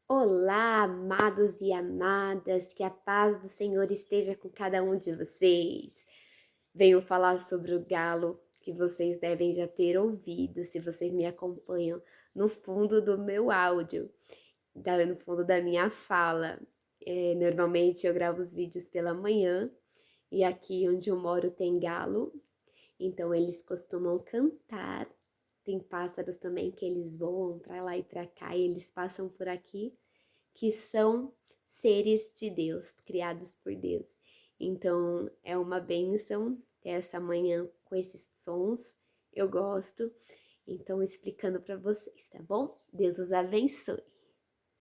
Olá, amados e amadas, que a paz do Senhor esteja com cada um de vocês. Venho falar sobre o galo que vocês devem já ter ouvido, se vocês me acompanham no fundo do meu áudio, no fundo da minha fala. Normalmente eu gravo os vídeos pela manhã e aqui onde eu moro tem galo, então eles costumam cantar. Tem pássaros também que eles voam para lá e para cá e eles passam por aqui, que são seres de Deus, criados por Deus. Então é uma bênção ter essa manhã com esses sons, eu gosto. Então explicando para vocês, tá bom? Deus os abençoe.